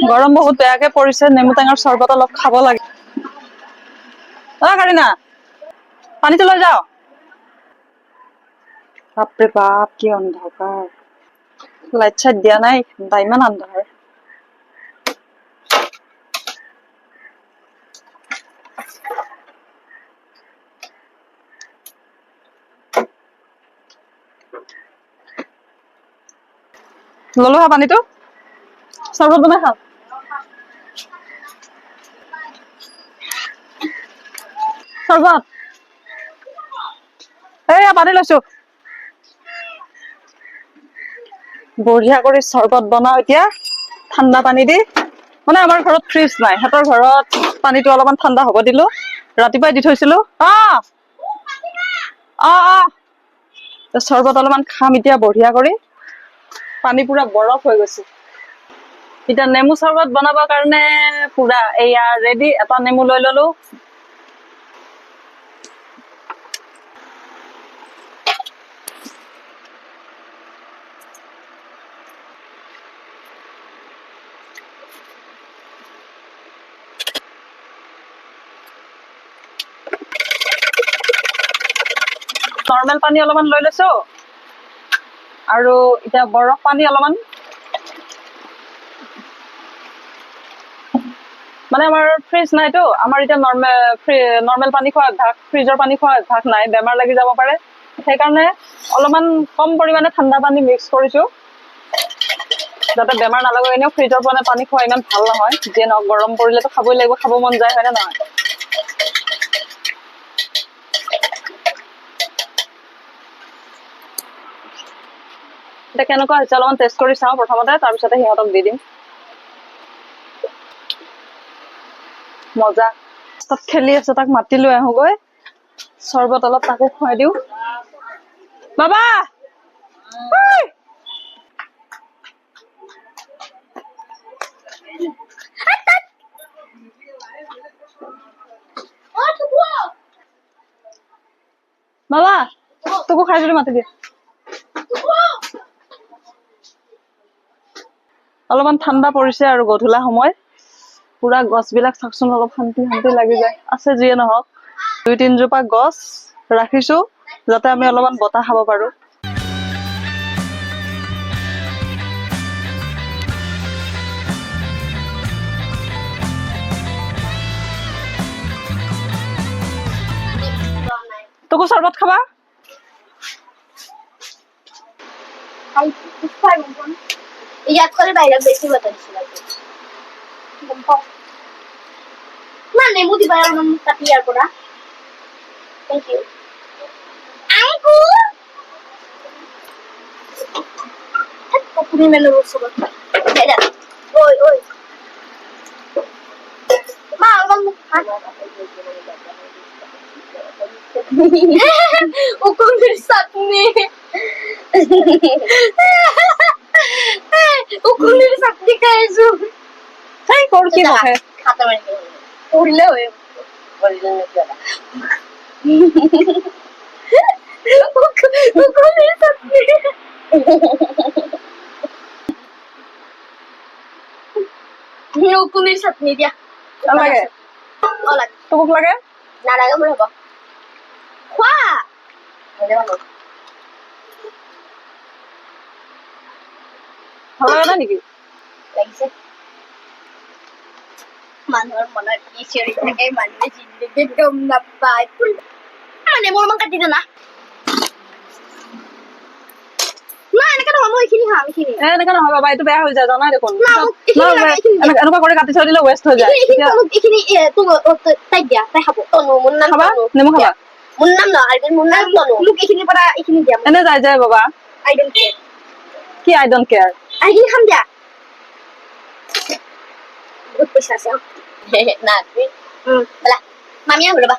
গৰম বহুত বেয়াকে পৰিছে নেমু টেঙাৰ চৰবত অলপ খাব লাগে কাৰিনা পানীটো লৈ যাও বাপৰে বাপ কি অন্ধকাৰ লাইট চাইট দিয়া নাই বা ইমান অন্ধকাৰ ললো হা পানীটো চৰবত বনাই খাম চৰবত এইয়া পানী লৈছো বঢ়িয়া কৰি চৰবত বনাও এতিয়া ঠাণ্ডা পানী দি মানে আমাৰ ঘৰত ফ্ৰিজ নাই সিহঁতৰ ঘৰত পানীটো অলপমান ঠাণ্ডা হ'ব দিলো ৰাতিপুৱাই দি থৈছিলো চৰবত অলপমান খাম এতিয়া বঢ়িয়া কৰি পানী পুৰা বৰফ হৈ গৈছে এতিয়া নেমু চৰবত বনাবৰ কাৰণে পুৰা এয়া ৰেডি এটা নেমু লৈ ললো নৰ্মেল পানী অলপমান লৈ লৈছো আৰু এতিয়া বৰফ পানী অলপমান মানে আমাৰ ফ্ৰিজ নাইতো আমাৰ এতিয়া নৰ্মেল পানী খোৱা অভ্যাস ফ্ৰিজৰ পানী খোৱা অভ্যাস নাই বেমাৰ লাগি যাব পাৰে সেইকাৰণে অলপমান কম পৰিমাণে ঠাণ্ডা পানী মিক্স কৰিছো যাতে বেমাৰ নালাগে এনেও ফ্ৰিজৰ পানী খোৱা ইমান ভাল নহয় যিয়ে নহওক গৰম পৰিলেতো খাবই লাগিব খাব মন যায় হয়নে নহয় এটা কেনেকুৱা হৈছে অলপমান টেষ্ট কৰি চাওঁ প্ৰথমতে তাৰপিছতে সিহঁতক দি দিম মজা তাত খেলি আছে তাক মাতি লৈ আহোগৈ চৰবত অলপ তাকো খুৱাই দিওঁ বাবা বাবা তোকো খাই যদি মাতি দিয়ে অলপমান ঠাণ্ডা পৰিছে আৰু গধূলা সময় পুৰা গছবিলাক চাকচোন অলপ শান্তি শান্তি লাগি যায় আছে যিয়ে নহওক 2-3 জোপা গছ ৰাখিছো যাতে আমি অলপমান বতাহ খাব পাৰো তোকো চৰবত খাবা ইয়াত করে বাইরে বেশি বাতাসি লাগে না নেমু দিবা আমার কাটি আর পড়া থ্যাংক ইউ আইকু আপনি মেনু রসব এটা ওই ওই মা আমার মুখ ও কোন সাথে উকুলের সাথে খাইছো তাই কর কি হবে খাতা মানে পড়লে হয়ে বললেন না কেন উকুলের সাথে উকুলের সাথে দিয়া লাগে ওলা তোক লাগে না লাগে বলে হবো খোৱা হলে ভালো ভাল লাগে নেকি লাগিছে মানুহৰ মনত কি চৰি থাকে মানুহে জিন্দেগী গম নাপায় মানে মোৰ মান কাটি দে না না এনেকা নহয় মই এইখিনি খাম এইখিনি এনেকা নহয় বাবা এইটো বেয়া হৈ যায় জানাই দেখোন এনেকা কৰি কাটি থৈ দিলে ৱেষ্ট হৈ যায় এইখিনি তাই দিয়া তাই খাব তনু মোৰ নাম খাবা নেমু খাবা মোৰ নাম ন আলবিন মোৰ নাম তনু মোক এইখিনি পৰা এইখিনি দিয়া এনে যাই যায় বাবা আই ডোন্ট কেয়াৰ কি আই ডোন্ট কেয়াৰ এইখিনি খাম দিয়া বহুত পইচা আছে না বলা মামিয়া হলো বা